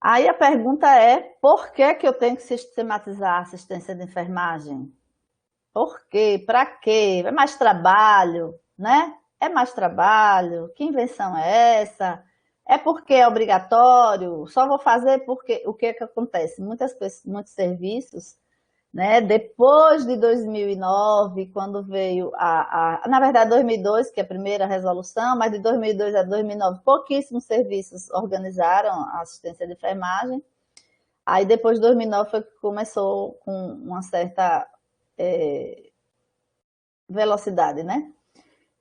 Aí a pergunta é, por que que eu tenho que sistematizar a assistência de enfermagem? Por quê? Para quê? É mais trabalho, né? É mais trabalho? Que invenção é essa? É porque é obrigatório? Só vou fazer porque o que é que acontece? Muitos serviços, né? Depois de 2009, quando veio na verdade 2002, que é a primeira resolução, mas de 2002 a 2009, pouquíssimos serviços organizaram a assistência de enfermagem. Aí depois de 2009 foi que começou com uma certa velocidade, né?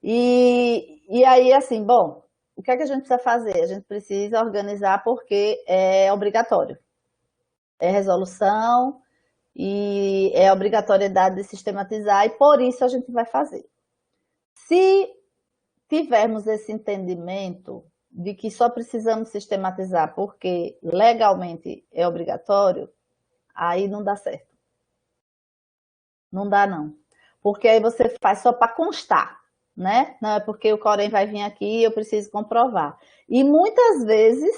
E aí, assim, bom, o que é que a gente precisa fazer? A gente precisa organizar porque é obrigatório. É resolução e é obrigatoriedade de sistematizar e por isso a gente vai fazer. Se tivermos esse entendimento de que só precisamos sistematizar porque legalmente é obrigatório, aí não dá certo. Não dá, não. Porque aí você faz só para constar, né? Não é porque o Corém vai vir aqui e eu preciso comprovar. E muitas vezes,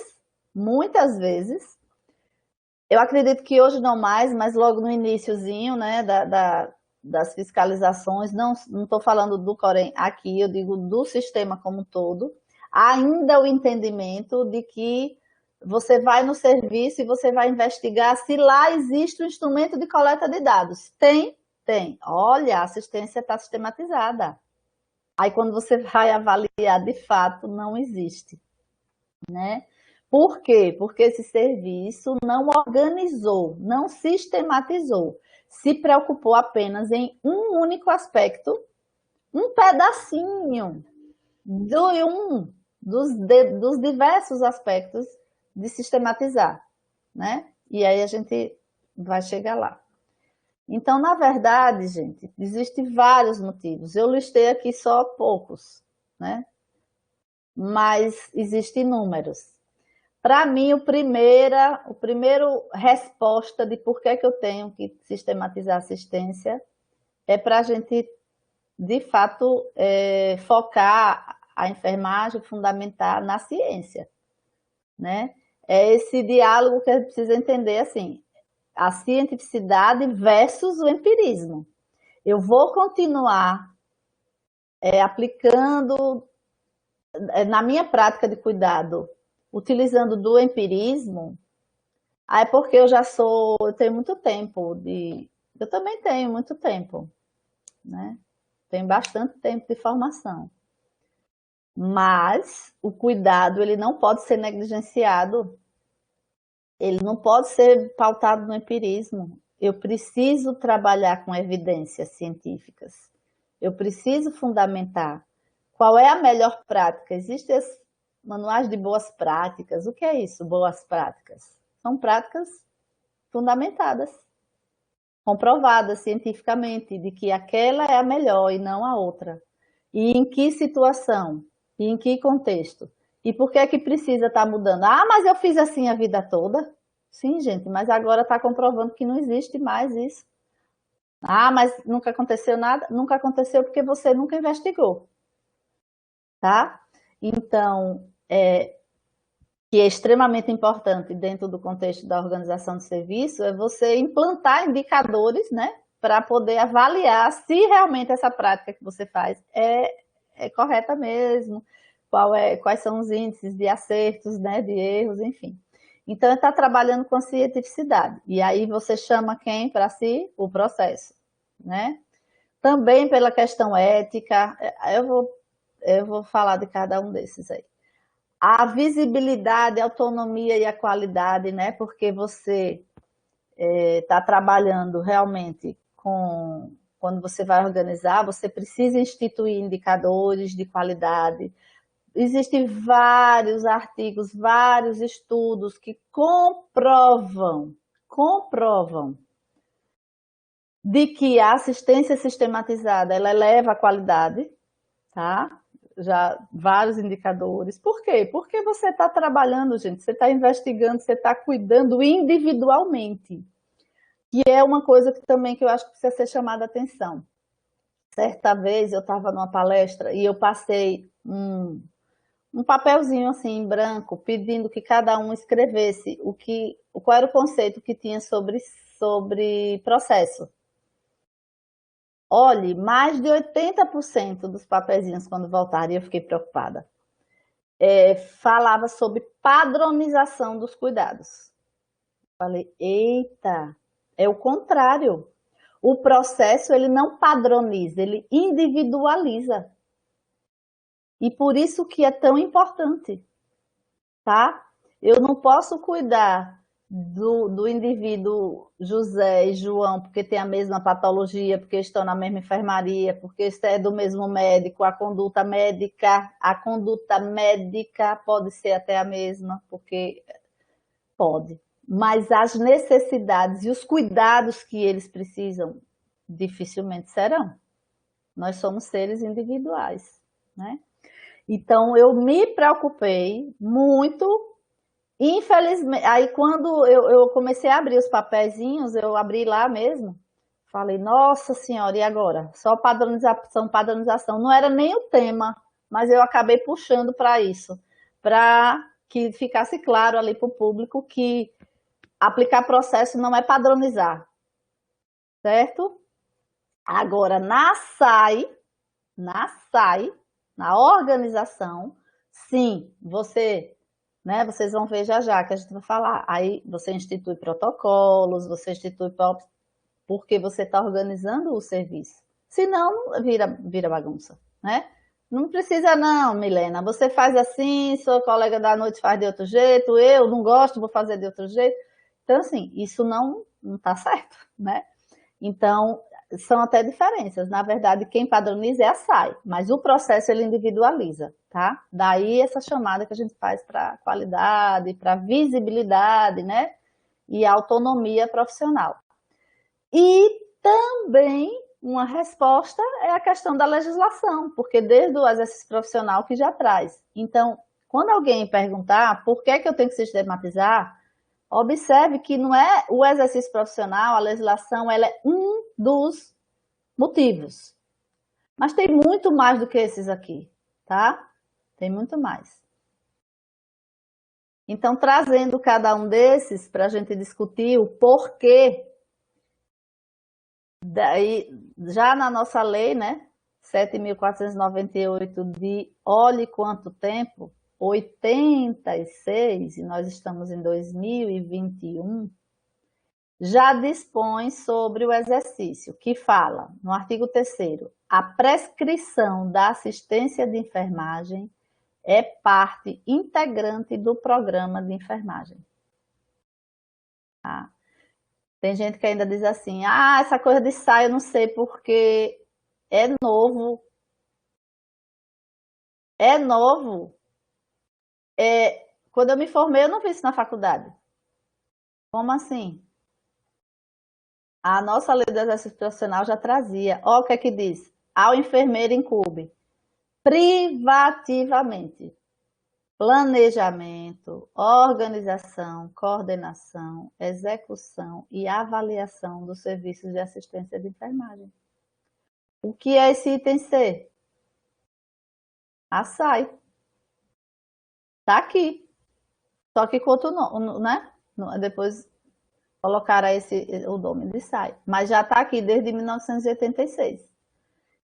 eu acredito que hoje não mais, mas logo no iniciozinho, né, das fiscalizações, não estou falando do Corém aqui, eu digo do sistema como um todo, ainda o entendimento de que você vai no serviço e você vai investigar se lá existe um instrumento de coleta de dados. Tem? Tem. Olha, a assistência está sistematizada. Aí quando você vai avaliar, de fato, não existe, né? Por quê? Porque esse serviço não organizou, não sistematizou, se preocupou apenas em um único aspecto, um pedacinho dos diversos aspectos de sistematizar, né? E aí a gente vai chegar lá. Então, na verdade, gente, existem vários motivos. Eu listei aqui só poucos, né? Mas existem inúmeros. Para mim, o primeiro resposta de por que eu tenho que sistematizar a assistência é para a gente, de fato, focar a enfermagem, fundamentar na ciência, né? É esse diálogo que a gente precisa entender, assim, a cientificidade versus o empirismo. Eu vou continuar aplicando na minha prática de cuidado, utilizando do empirismo. Ah, é porque eu tenho muito tempo eu também tenho muito tempo, né? Tenho bastante tempo de formação. Mas o cuidado, ele não pode ser negligenciado, ele não pode ser pautado no empirismo. Eu preciso trabalhar com evidências científicas. Eu preciso fundamentar qual é a melhor prática. Existem os manuais de boas práticas. O que é isso, boas práticas? São práticas fundamentadas, comprovadas cientificamente, de que aquela é a melhor e não a outra. E em que situação? E em que contexto? E por que é que precisa estar mudando? Ah, mas eu fiz assim a vida toda. Sim, gente, mas agora está comprovando que não existe mais isso. Ah, mas nunca aconteceu nada? Nunca aconteceu porque você nunca investigou, tá? Então, que é extremamente importante dentro do contexto da organização de serviço, é você implantar indicadores, né, para poder avaliar se realmente essa prática que você faz é correta mesmo, quais são os índices de acertos, né, de erros, enfim. Então, está trabalhando com a cientificidade. E aí você chama quem para si? O processo, né? Também pela questão ética, eu vou falar de cada um desses aí. A visibilidade, a autonomia e a qualidade, né? Porque você está trabalhando realmente com... Quando você vai organizar, você precisa instituir indicadores de qualidade. Existem vários artigos, vários estudos que comprovam de que a assistência sistematizada, ela eleva a qualidade, tá? Já vários indicadores. Por quê? Porque você está trabalhando, gente, você está investigando, você está cuidando individualmente. E é uma coisa que também que eu acho que precisa ser chamada a atenção. Certa vez eu estava numa palestra e eu passei um papelzinho assim em branco, pedindo que cada um escrevesse qual era o conceito que tinha sobre processo. Olhe, mais de 80% dos papeizinhos, quando voltaram, e eu fiquei preocupada, falava sobre padronização dos cuidados. Falei, eita, é o contrário. O processo, ele não padroniza, ele individualiza. E por isso que é tão importante, tá? Eu não posso cuidar do indivíduo José e João porque tem a mesma patologia, porque estão na mesma enfermaria, porque é do mesmo médico, a conduta médica pode ser até a mesma, porque pode. Mas as necessidades e os cuidados que eles precisam dificilmente serão. Nós somos seres individuais, né? Então, eu me preocupei muito. Infelizmente, aí quando eu comecei a abrir os papeizinhos, eu abri lá mesmo, falei, nossa senhora, e agora? Só padronização, padronização. Não era nem o tema, mas eu acabei puxando para isso, para que ficasse claro ali para o público que aplicar processo não é padronizar, certo? Agora, na SAI, na organização, sim, né, vocês vão ver já já que a gente vai falar. Aí você institui protocolos, você institui porque você está organizando o serviço. Senão, vira bagunça, né? Não precisa não, Milena. Você faz assim, sua colega da noite faz de outro jeito, eu não gosto, vou fazer de outro jeito. Então, assim, isso não está certo, né? Então, são até diferenças. Na verdade, quem padroniza é a SAI, mas o processo ele individualiza, tá? Daí essa chamada que a gente faz para qualidade, para visibilidade, né? E autonomia profissional. E também uma resposta é a questão da legislação, porque desde o exercício profissional que já traz. Então, quando alguém perguntar por que eu tenho que sistematizar, observe que não é o exercício profissional, a legislação, ela é um dos motivos. Mas tem muito mais do que esses aqui, tá? Tem muito mais. Então, trazendo cada um desses para a gente discutir o porquê, daí, já na nossa lei, né, 7.498 de olhe quanto tempo, 86, e nós estamos em 2021, já dispõe sobre o exercício, que fala, no artigo 3º, a prescrição da assistência de enfermagem é parte integrante do programa de enfermagem. Tá? Tem gente que ainda diz assim, essa coisa de SAI eu não sei porque é novo. É novo. Quando eu me formei, eu não vi isso na faculdade. Como assim? A nossa lei do exercício profissional já trazia. Olha o que é que diz. Ao enfermeiro incumbe privativamente planejamento, organização, coordenação, execução e avaliação dos serviços de assistência de enfermagem. O que é esse item C? A SAI. Está aqui. Só que com outro nome, né? Depois colocaram o nome de SAI. Mas já está aqui desde 1986.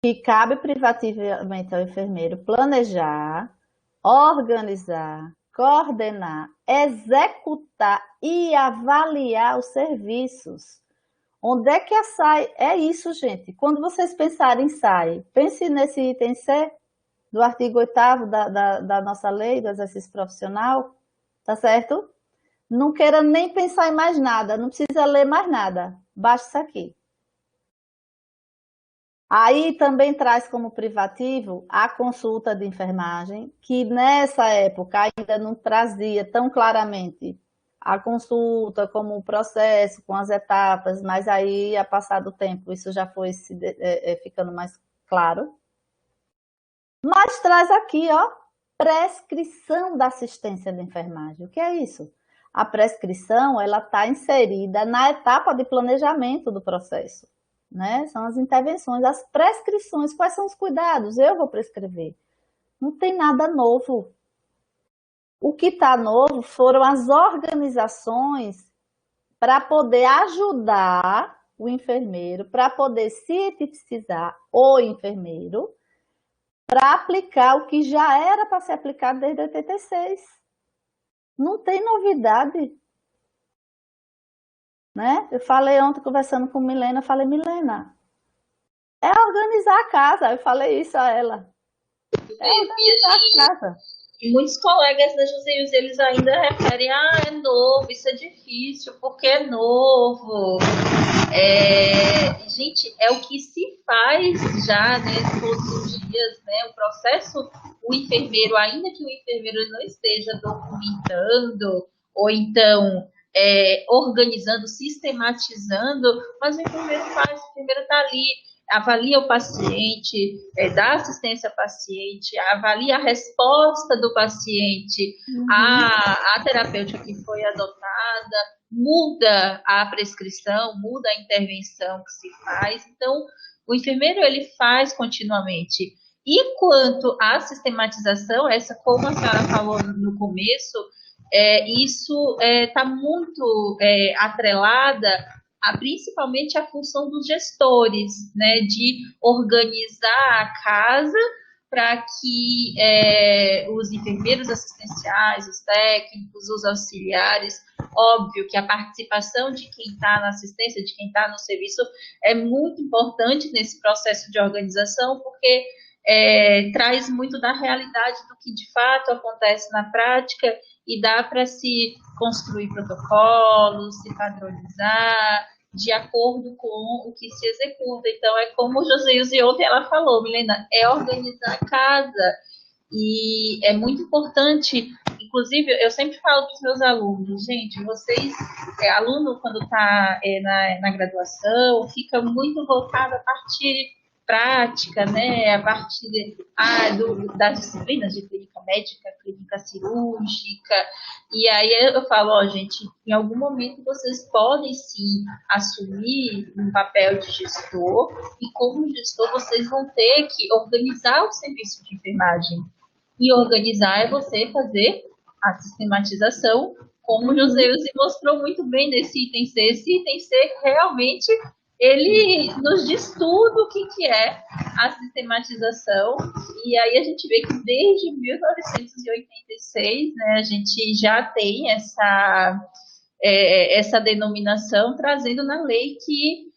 Que cabe privativamente ao enfermeiro planejar, organizar, coordenar, executar e avaliar os serviços. Onde é que a SAI? É isso, gente. Quando vocês pensarem em SAI, pense nesse item C do artigo 8º da nossa lei do exercício profissional, tá certo? Não queira nem pensar em mais nada, não precisa ler mais nada, basta isso aqui. Aí também traz como privativo a consulta de enfermagem, que nessa época ainda não trazia tão claramente a consulta como o processo, com as etapas, mas aí, a passar do tempo, isso já foi ficando mais claro. Mas traz aqui, ó, prescrição da assistência de enfermagem. O que é isso? A prescrição, ela está inserida na etapa de planejamento do processo. Né? São as intervenções, as prescrições, quais são os cuidados? Eu vou prescrever. Não tem nada novo, O que está novo foram as organizações para poder ajudar o enfermeiro, para poder cientificizar o enfermeiro, para aplicar o que já era para ser aplicado desde 86. Não tem novidade, né? Eu falei ontem, conversando com Milena, eu falei, Milena, é organizar a casa. Eu falei isso a ela. É organizar a casa. E muitos colegas da Joséius, eles ainda referem, é novo, isso é difícil, porque é novo. Gente, é o que se faz já, né, todos os dias, né, o processo, o enfermeiro, ainda que o enfermeiro não esteja documentando, ou então organizando, sistematizando, mas o enfermeiro faz, o enfermeiro está ali, avalia o paciente, dá assistência ao paciente, avalia a resposta do paciente, a terapêutica que foi adotada, muda a prescrição, muda a intervenção que se faz. Então, o enfermeiro, ele faz continuamente. E quanto à sistematização, essa, como a senhora falou no começo, isso está muito atrelada principalmente a função dos gestores, né, de organizar a casa para que os enfermeiros assistenciais, os técnicos, os auxiliares, óbvio que a participação de quem está na assistência, de quem está no serviço, é muito importante nesse processo de organização, porque traz muito da realidade do que de fato acontece na prática e dá para se construir protocolos, se padronizar de acordo com o que se executa. Então, é como o Joséilze ontem ela falou, Milena, é organizar a casa. E é muito importante, inclusive, eu sempre falo para os meus alunos, gente, vocês, aluno quando está na graduação, fica muito voltado a partir prática, né, a partir das disciplinas de clínica médica, clínica cirúrgica, e aí eu falo, gente, em algum momento vocês podem sim assumir um papel de gestor, e como gestor vocês vão ter que organizar o serviço de enfermagem, e organizar é você fazer a sistematização, como o Joséilze mostrou muito bem nesse item C. Esse item C realmente ele nos diz tudo o que é a sistematização, e aí a gente vê que desde 1986, né, a gente já tem essa denominação, trazendo na lei que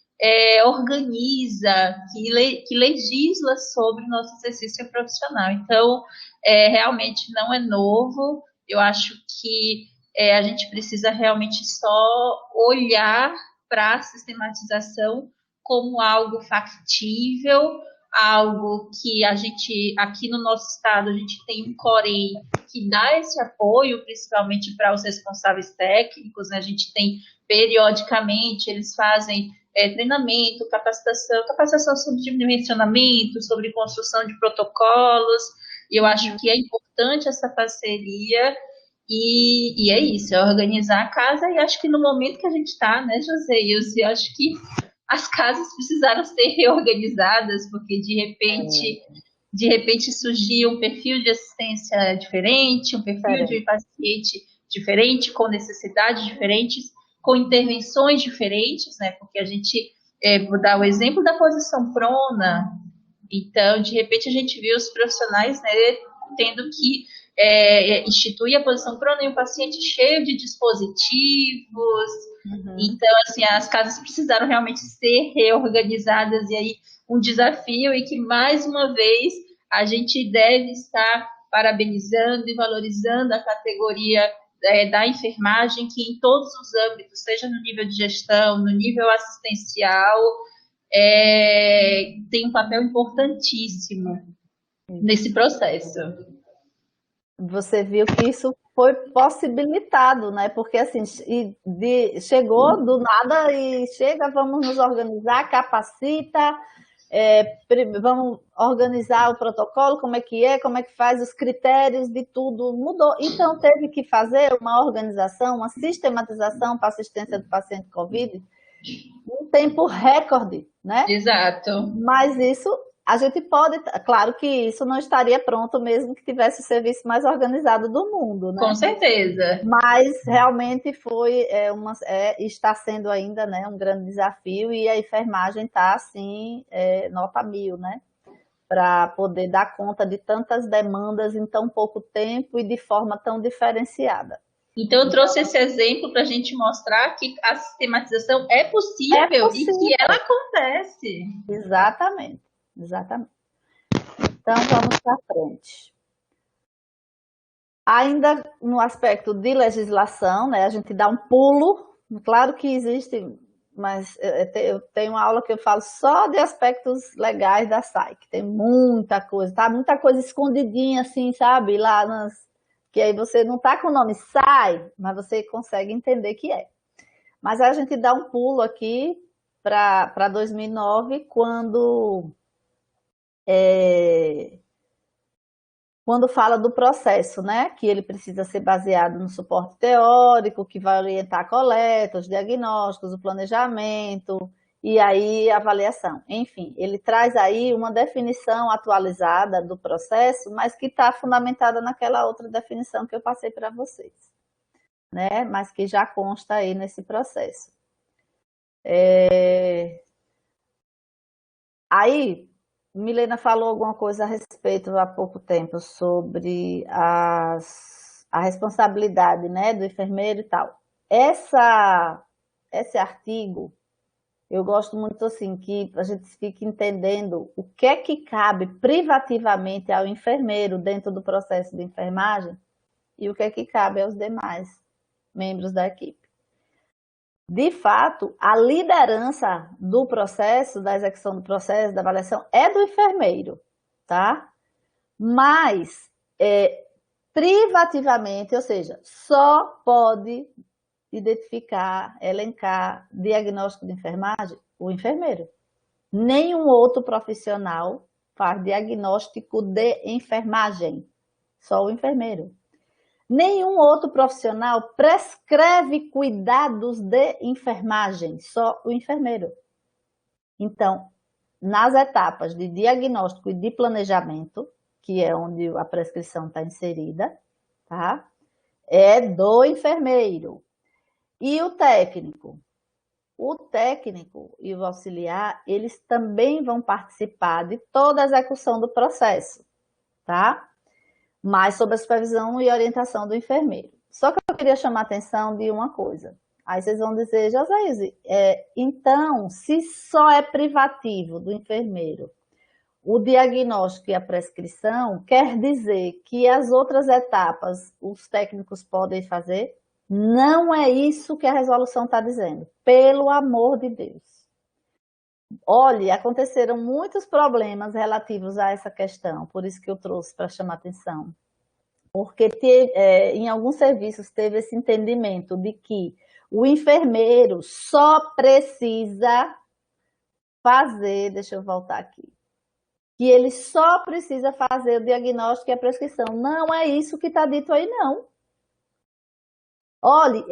organiza, que legisla sobre o nosso exercício profissional. Então, realmente não é novo, eu acho que a gente precisa realmente só olhar para a sistematização como algo factível, algo que a gente, aqui no nosso estado, a gente tem um Corém que dá esse apoio, principalmente para os responsáveis técnicos, né? A gente tem, periodicamente, eles fazem treinamento, capacitação sobre dimensionamento, sobre construção de protocolos, e eu acho que é importante essa parceria. E é isso, é organizar a casa, e acho que no momento que a gente está, né, Joséilze, eu acho que as casas precisaram ser reorganizadas, porque de repente surgiu um perfil de assistência diferente, um perfil de paciente diferente, com necessidades diferentes, com intervenções diferentes, né, porque a gente, vou dar o exemplo da posição prona, então, de repente a gente viu os profissionais, né, tendo que instituir a posição prona em um paciente cheio de dispositivos. Então, assim, as casas precisaram realmente ser reorganizadas, e aí um desafio, e que mais uma vez a gente deve estar parabenizando e valorizando a categoria da enfermagem, que em todos os âmbitos, seja no nível de gestão, no nível assistencial, tem um papel importantíssimo nesse processo. Você viu que isso foi possibilitado, né? Porque assim, chegou do nada e chega, vamos nos organizar, capacita, vamos organizar o protocolo, como é, como é que faz, os critérios de tudo, mudou. Então, teve que fazer uma organização, uma sistematização para assistência do paciente COVID, um tempo recorde, né? Exato. Mas isso a gente pode, claro que isso não estaria pronto mesmo que tivesse o serviço mais organizado do mundo, Com né? certeza. Mas realmente está sendo ainda, né, um grande desafio e a enfermagem está assim, nota 1000, né? Para poder dar conta de tantas demandas em tão pouco tempo e de forma tão diferenciada. Então, eu trouxe esse exemplo para a gente mostrar que a sistematização é possível e que ela acontece. Exatamente, exatamente. Então, vamos para frente. Ainda no aspecto de legislação, né, a gente dá um pulo, claro que existe, mas eu tenho uma aula que eu falo só de aspectos legais da SAIC, tem muita coisa, tá? Muita coisa escondidinha assim, sabe? Lá que aí você não tá com o nome SAI, mas você consegue entender que é. Mas a gente dá um pulo aqui para 2009, quando fala do processo, né? Que ele precisa ser baseado no suporte teórico, que vai orientar a coleta, os diagnósticos, o planejamento e aí a avaliação. Enfim, ele traz aí uma definição atualizada do processo, mas que está fundamentada naquela outra definição que eu passei para vocês, né? Mas que já consta aí nesse processo. Aí, Milena falou alguma coisa a respeito há pouco tempo sobre a responsabilidade, né, do enfermeiro e tal. Esse artigo, eu gosto muito assim, que a gente fique entendendo o que é que cabe privativamente ao enfermeiro dentro do processo de enfermagem e o que é que cabe aos demais membros da equipe. De fato, a liderança do processo, da execução do processo, da avaliação, é do enfermeiro, tá? Mas, privativamente, ou seja, só pode identificar, elencar diagnóstico de enfermagem o enfermeiro. Nenhum outro profissional faz diagnóstico de enfermagem, só o enfermeiro. Nenhum outro profissional prescreve cuidados de enfermagem, só o enfermeiro. Então, nas etapas de diagnóstico e de planejamento, que é onde a prescrição está inserida, tá? É do enfermeiro. E o técnico? O técnico e o auxiliar, eles também vão participar de toda a execução do processo, tá? Mas sob a supervisão e orientação do enfermeiro. Só que eu queria chamar a atenção de uma coisa. Aí vocês vão dizer, Joséise, então, se só é privativo do enfermeiro o diagnóstico e a prescrição, quer dizer que as outras etapas os técnicos podem fazer? Não é isso que a resolução está dizendo, pelo amor de Deus. Olhe, aconteceram muitos problemas relativos a essa questão, por isso que eu trouxe para chamar atenção. Porque em alguns serviços teve esse entendimento de que o enfermeiro só precisa fazer, deixa eu voltar aqui, que ele só precisa fazer o diagnóstico e a prescrição. Não é isso que está dito aí, não. Olhe,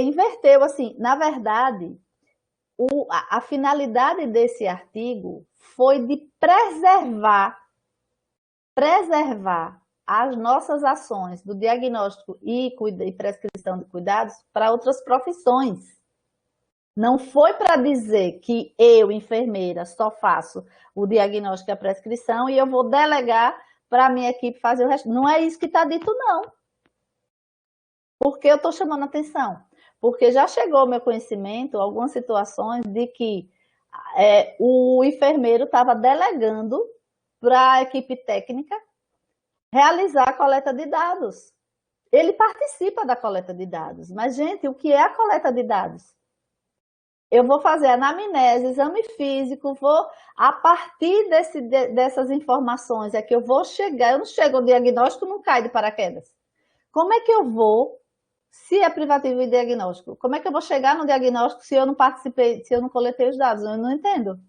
inverteu assim, na verdade, a finalidade desse artigo foi de preservar as nossas ações do diagnóstico e prescrição de cuidados para outras profissões. Não foi para dizer que eu, enfermeira, só faço o diagnóstico e a prescrição e eu vou delegar para a minha equipe fazer o resto. Não é isso que está dito, não. Por que eu estou chamando a atenção? Porque já chegou ao meu conhecimento algumas situações de que o enfermeiro estava delegando para a equipe técnica realizar a coleta de dados. Ele participa da coleta de dados. Mas, gente, o que é a coleta de dados? Eu vou fazer anamnese, exame físico, a partir dessas informações, é que eu vou chegar, eu não chego ao diagnóstico, não cai de paraquedas. Como é que eu vou, se é privativo e diagnóstico, como é que eu vou chegar no diagnóstico se eu não participei, se eu não coletei os dados? Eu não entendo.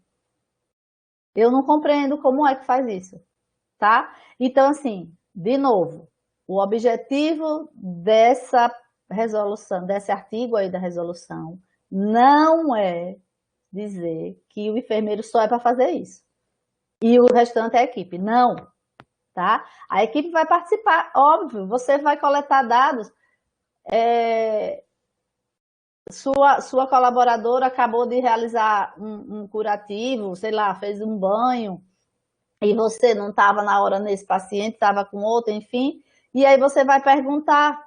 Eu não compreendo como é que faz isso, tá? Então, assim, de novo, o objetivo dessa resolução, desse artigo aí da resolução, não é dizer que o enfermeiro só é para fazer isso. e o restante é a equipe. Não, tá? A equipe vai participar, óbvio, você vai coletar dados. Sua colaboradora acabou de realizar um curativo, sei lá, fez um banho, e você não estava na hora nesse paciente, estava com outro, enfim, e aí você vai perguntar,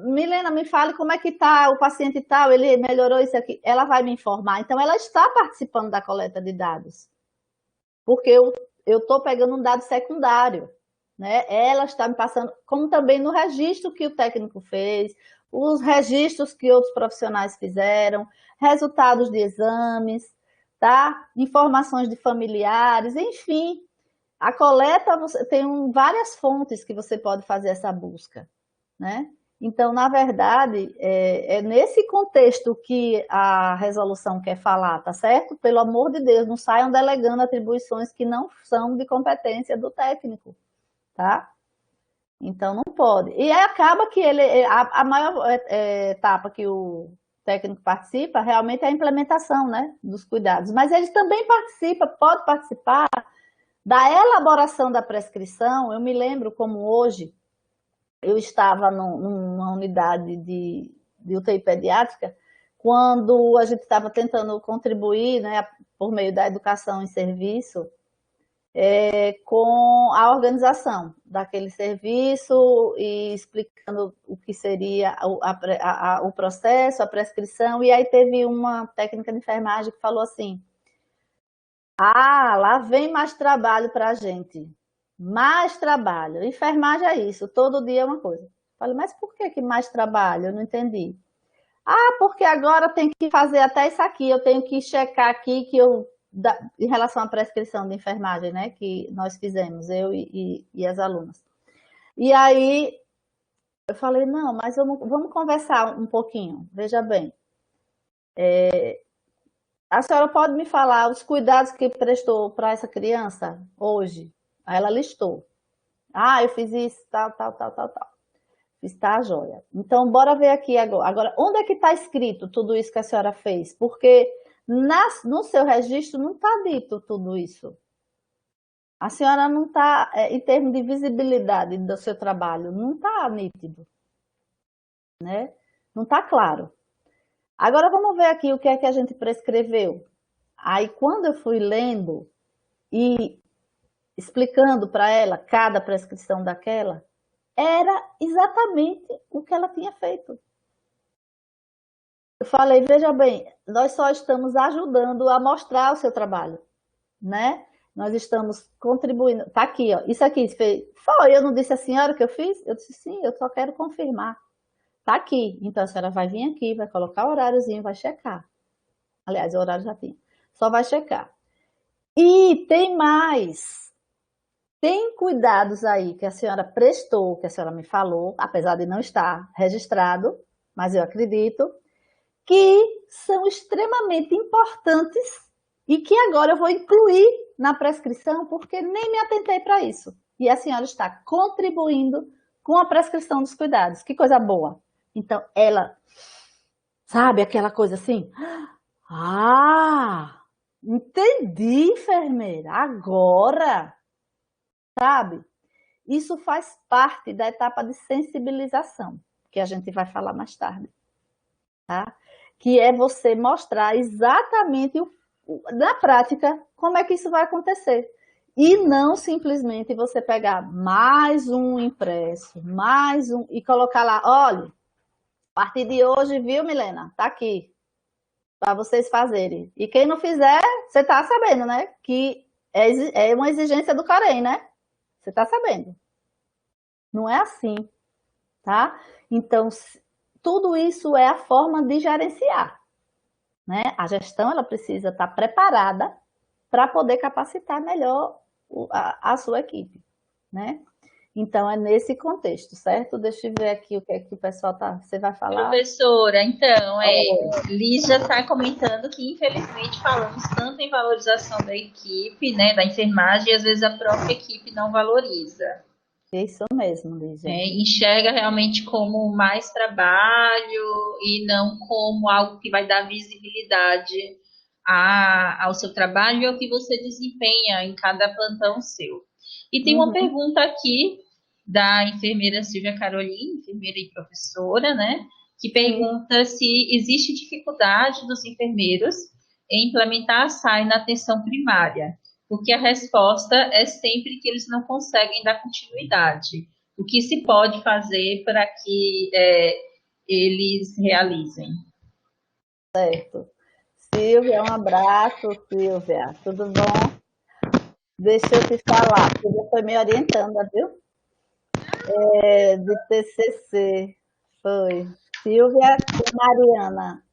Milena, me fale como é que está o paciente tal, ele melhorou isso aqui. Ela vai me informar. Então, ela está participando da coleta de dados, porque eu estou pegando um dado secundário, né? Ela está me passando, como também no registro que o técnico fez, os registros que outros profissionais fizeram, resultados de exames, tá? Informações de familiares, enfim. A coleta, você tem várias fontes que você pode fazer essa busca, né? Então, na verdade, é nesse contexto que a resolução quer falar, tá certo? Pelo amor de Deus, não saiam delegando atribuições que não são de competência do técnico, tá? Então, não pode. E aí acaba que a maior etapa que o técnico participa realmente é a implementação, né, dos cuidados. Mas ele também pode participar da elaboração da prescrição. Eu me lembro como hoje, eu estava numa unidade de UTI pediátrica, quando a gente estava tentando contribuir, né, por meio da educação em serviço, com a organização daquele serviço e explicando o que seria o processo, a prescrição, e aí teve uma técnica de enfermagem que falou assim, lá vem mais trabalho para a gente. Mais trabalho. Enfermagem é isso, todo dia é uma coisa. Falei, mas por que mais trabalho? Eu não entendi. Porque agora tem que fazer até isso aqui, eu tenho que checar aqui em relação à prescrição de enfermagem, né, que nós fizemos, eu e as alunas. E aí eu falei, não, mas vamos conversar um pouquinho, veja bem. A senhora pode me falar os cuidados que prestou para essa criança hoje? Aí ela listou. Eu fiz isso, tal, tal, tal, tal, tal. Fiz, tá, joia. Então, bora ver aqui agora. Agora, onde é que está escrito tudo isso que a senhora fez? Porque no seu registro não está dito tudo isso. A senhora não está, em termos de visibilidade do seu trabalho, não está nítido, né? Não está claro. Agora, vamos ver aqui o que é que a gente prescreveu. Aí, quando eu fui lendo e explicando para ela cada prescrição daquela, era exatamente o que ela tinha feito. Eu falei, veja bem, nós só estamos ajudando a mostrar o seu trabalho, né? Nós estamos contribuindo. Tá aqui, ó. Isso aqui foi, eu não disse a senhora que eu fiz? Eu disse, sim, eu só quero confirmar. Tá aqui. Então a senhora vai vir aqui, vai colocar o horáriozinho, vai checar. Aliás, o horário já tinha. Só vai checar. E tem mais. Tem cuidados aí que a senhora prestou, que a senhora me falou, apesar de não estar registrado, mas eu acredito, que são extremamente importantes e que agora eu vou incluir na prescrição, porque nem me atentei para isso. E a senhora está contribuindo com a prescrição dos cuidados. Que coisa boa. Então, ela, sabe aquela coisa assim? Entendi, enfermeira, agora, sabe? Isso faz parte da etapa de sensibilização, que a gente vai falar mais tarde, tá? Que é você mostrar exatamente, na prática, como é que isso vai acontecer. E não simplesmente você pegar mais um impresso, mais um, e colocar lá, olha, a partir de hoje, viu, Milena? Tá aqui, para vocês fazerem. E quem não fizer, você tá sabendo, né? Que é uma exigência do Corém, né? Você tá sabendo. Não é assim, tá? Então, tudo isso é a forma de gerenciar, né? A gestão, ela precisa estar preparada para poder capacitar melhor a sua equipe, né? Então, é nesse contexto, certo? Deixa eu ver aqui o que é que o pessoal você vai falar. Professora, então, Lígia está comentando que, infelizmente, falamos tanto em valorização da equipe, né, da enfermagem, e às vezes a própria equipe não valoriza. Isso mesmo, Lígia. Enxerga realmente como mais trabalho e não como algo que vai dar visibilidade ao seu trabalho e ao que você desempenha em cada plantão seu. E tem uma Uhum. pergunta aqui da enfermeira Silvia Caroline, enfermeira e professora, né? Que Sim. pergunta se existe dificuldade dos enfermeiros em implementar a SAI na atenção primária, porque a resposta é sempre que eles não conseguem dar continuidade. O que se pode fazer para que eles realizem? Certo. Silvia, um abraço, Silvia. Tudo bom? Deixa eu te falar. Silvia foi me orientando, viu? De TCC. Foi. Silvia com Mariana,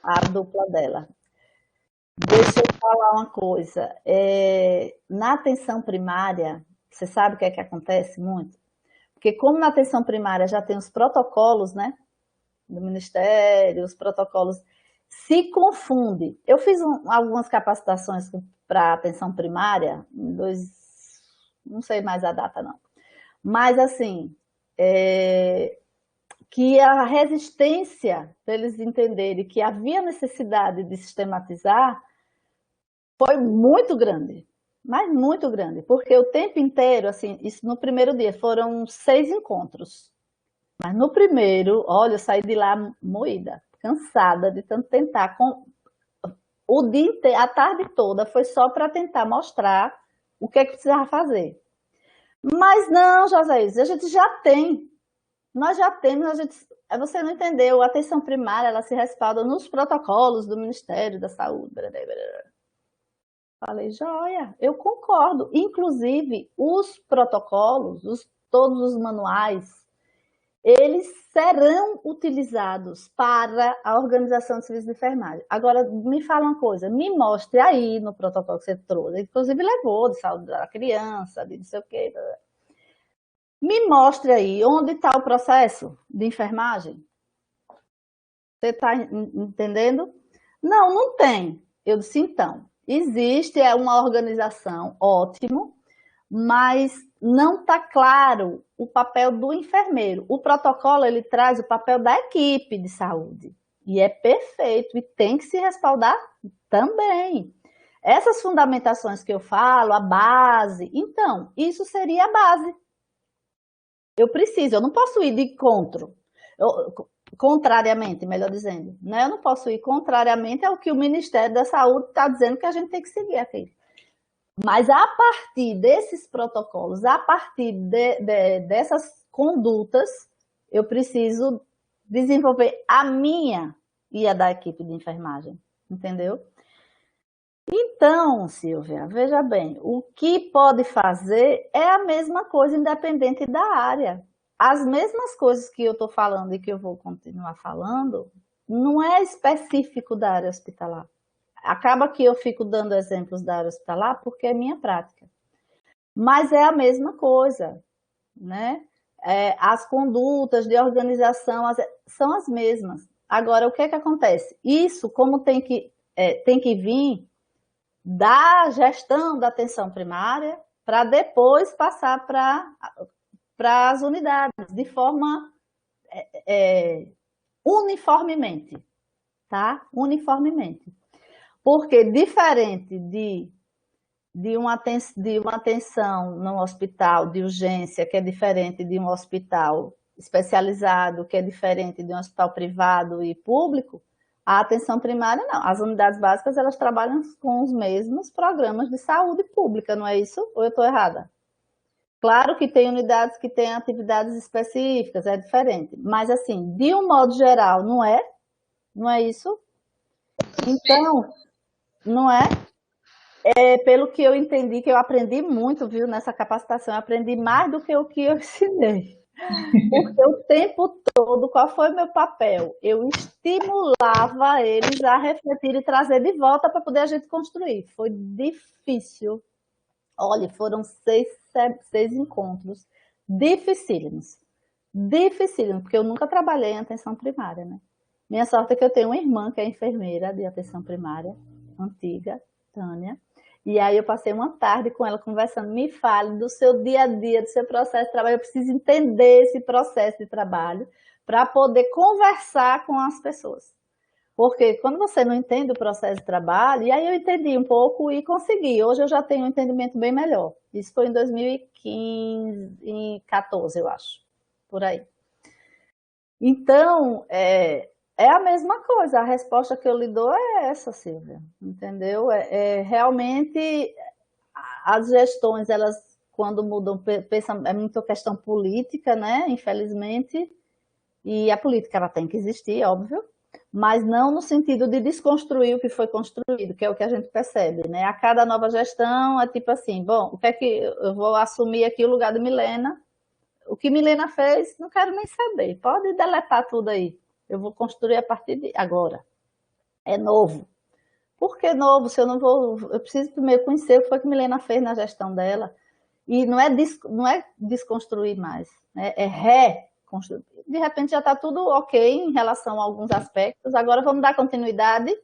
a dupla dela. Deixa eu falar uma coisa. Na atenção primária, você sabe o que é que acontece muito? Porque como na atenção primária já tem os protocolos, né? Do Ministério, os protocolos se confunde. Eu fiz algumas capacitações para atenção primária, não sei mais a data não, mas assim, que a resistência para eles entenderem que havia necessidade de sistematizar foi muito grande, mas muito grande, porque o tempo inteiro, assim, isso no primeiro dia, foram 6 encontros. Mas no primeiro, olha, eu saí de lá moída, cansada de tanto tentar. O dia inteiro, a tarde toda foi só para tentar mostrar o que é que precisava fazer. Mas não, José, a gente já tem. Nós já temos, você não entendeu, a atenção primária, ela se respalda nos protocolos do Ministério da Saúde. Falei, joia, eu concordo. Inclusive, os protocolos, todos os manuais, eles serão utilizados para a organização de serviços de enfermagem. Agora, me fala uma coisa, me mostre aí no protocolo que você trouxe, inclusive levou de saúde da criança, de não sei o quê. Me mostre aí onde está o processo de enfermagem. Você está entendendo? Não, não tem. Eu disse, então, existe uma organização, ótimo, mas não está claro o papel do enfermeiro. O protocolo, ele traz o papel da equipe de saúde. E é perfeito, e tem que se respaldar também. Essas fundamentações que eu falo, a base, então, isso seria a base. Eu não posso ir de contrariamente, melhor dizendo, né? Eu não posso ir contrariamente ao que o Ministério da Saúde está dizendo que a gente tem que seguir aqui. Mas a partir desses protocolos, a partir dessas condutas, eu preciso desenvolver a minha e a da equipe de enfermagem, entendeu? Então, Silvia, veja bem, o que pode fazer é a mesma coisa independente da área. As mesmas coisas que eu estou falando e que eu vou continuar falando, não é específico da área hospitalar. Acaba que eu fico dando exemplos da área hospitalar porque é minha prática. Mas é a mesma coisa, né? As condutas de organização são as mesmas. Agora, o que é que acontece? Isso, como tem que vir da gestão da atenção primária para depois passar para as unidades, de forma uniformemente, tá? Uniformemente. Porque diferente de uma atenção num hospital de urgência, que é diferente de um hospital especializado, que é diferente de um hospital privado e público, a atenção primária não. As unidades básicas, elas trabalham com os mesmos programas de saúde pública, não é isso? Ou eu estou errada? Claro que tem unidades que têm atividades específicas, é diferente. Mas, assim, de um modo geral, não é? Não é isso? Então, não é? Pelo que eu entendi, que eu aprendi muito, viu, nessa capacitação, eu aprendi mais do que o que eu ensinei. Porque o tempo todo, qual foi o meu papel? Eu estimulava eles a refletir e trazer de volta para poder a gente construir. Foi difícil. Olha, foram seis encontros dificílimos. Dificílimos, porque eu nunca trabalhei em atenção primária, né? Minha sorte é que eu tenho uma irmã que é enfermeira de atenção primária, antiga, Tânia. E aí eu passei uma tarde com ela conversando. Me fale do seu dia a dia, do seu processo de trabalho. Eu preciso entender esse processo de trabalho para poder conversar com as pessoas. Porque quando você não entende o processo de trabalho, e aí eu entendi um pouco e consegui. Hoje eu já tenho um entendimento bem melhor. Isso foi em 2015, em 14, eu acho, por aí. Então, é a mesma coisa. A resposta que eu lhe dou é essa, Silvia. Entendeu? Realmente as gestões, elas quando mudam, pensam, é muita questão política, né? Infelizmente. E a política ela tem que existir, óbvio, mas não no sentido de desconstruir o que foi construído, que é o que a gente percebe, né? A cada nova gestão é tipo assim, bom, o que é que eu vou assumir aqui o lugar de Milena? O que Milena fez, não quero nem saber. Pode deletar tudo aí. Eu vou construir a partir de agora. É novo. Por que novo? Se eu não vou, eu preciso primeiro conhecer o que foi que Milena fez na gestão dela. E não é desconstruir mais, né? É reconstruir. De repente já está tudo ok em relação a alguns aspectos. Agora vamos dar continuidade,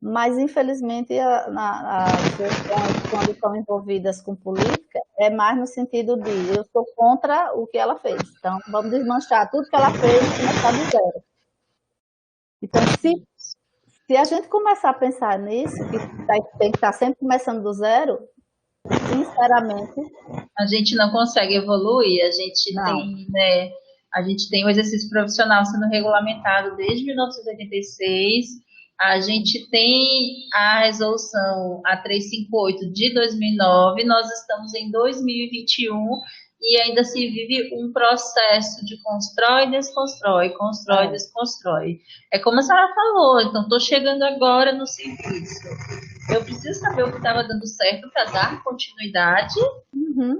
mas infelizmente as questões, quando estão envolvidas com política, é mais no sentido de eu sou contra o que ela fez. Então vamos desmanchar tudo que ela fez e começar do zero. Então, se a gente começar a pensar nisso, que tem que estar sempre começando do zero, sinceramente, a gente não consegue evoluir, a gente tem o exercício profissional sendo regulamentado desde 1986, a gente tem a resolução A358 de 2009, nós estamos em 2021 e ainda se vive um processo de constrói, desconstrói, constrói, desconstrói. É como a senhora falou, então estou chegando agora no serviço. Eu preciso saber o que estava dando certo para dar continuidade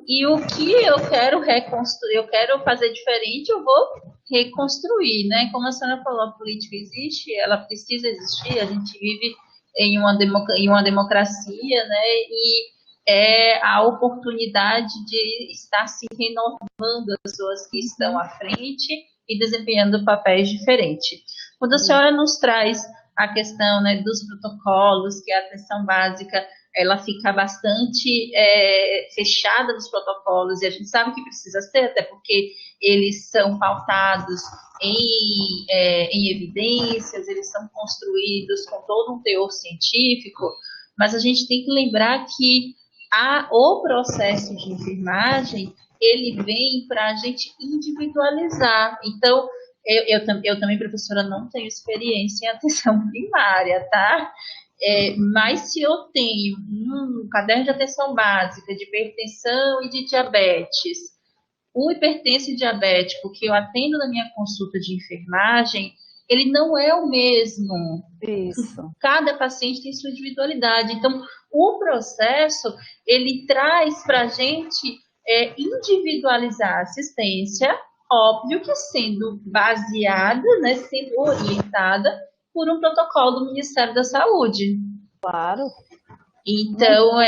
e o que eu quero reconstruir, eu quero fazer diferente, eu vou reconstruir, né? Como a senhora falou, a política existe, ela precisa existir, a gente vive em uma democracia, né? E é a oportunidade de estar se renovando as pessoas que estão à frente e desempenhando papéis diferentes. Quando a senhora nos traz a questão, né, dos protocolos, que a atenção básica ela fica bastante fechada nos protocolos, e a gente sabe que precisa ser, até porque eles são pautados em evidências, eles são construídos com todo um teor científico, mas a gente tem que lembrar que o processo de enfermagem, ele vem para a gente individualizar. Então, eu também, professora, não tenho experiência em atenção primária, tá? Mas se eu tenho um caderno de atenção básica de hipertensão e de diabetes, o hipertenso e diabético que eu atendo na minha consulta de enfermagem, ele não é o mesmo. Isso. Cada paciente tem sua individualidade. Então, o processo, ele traz para a gente individualizar a assistência, óbvio que sendo baseada, né, sendo orientada por um protocolo do Ministério da Saúde. Claro. Então,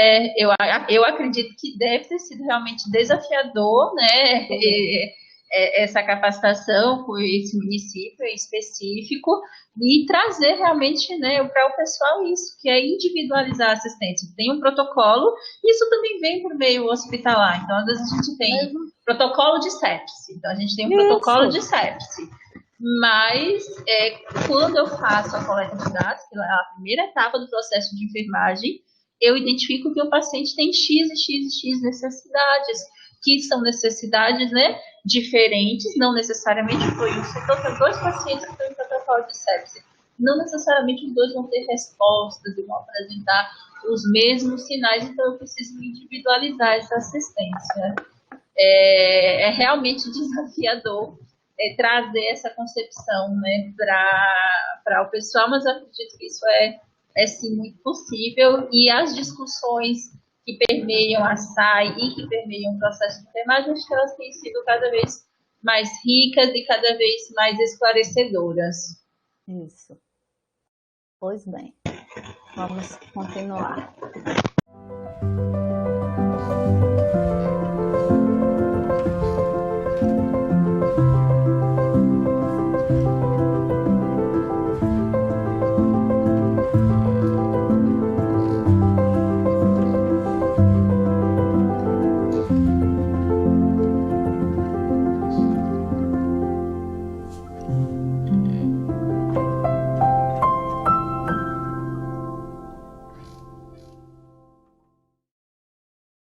eu acredito que deve ter sido realmente desafiador, né, essa capacitação com esse município em específico e trazer realmente, né, para o pessoal isso, que é individualizar a assistência. Tem um protocolo, isso também vem por meio hospitalar. Então, às vezes a gente tem protocolo de sepse. Então, a gente tem um protocolo de sepse. Mas, quando eu faço a coleta de dados, que é a primeira etapa do processo de enfermagem, eu identifico que o paciente tem X e X necessidades, que são necessidades, né, diferentes, não necessariamente foi um. Se eu tenho 2 pacientes que têm protocolo de sepse, não necessariamente os 2 vão ter respostas e vão apresentar os mesmos sinais, então eu preciso individualizar essa assistência. É realmente desafiador trazer essa concepção, né, para o pessoal, mas eu acredito que isso é sim muito possível, e as discussões que permeiam a SAI e que permeiam o processo de enfermagem, acho que elas têm sido cada vez mais ricas e cada vez mais esclarecedoras. Isso. Pois bem, vamos continuar.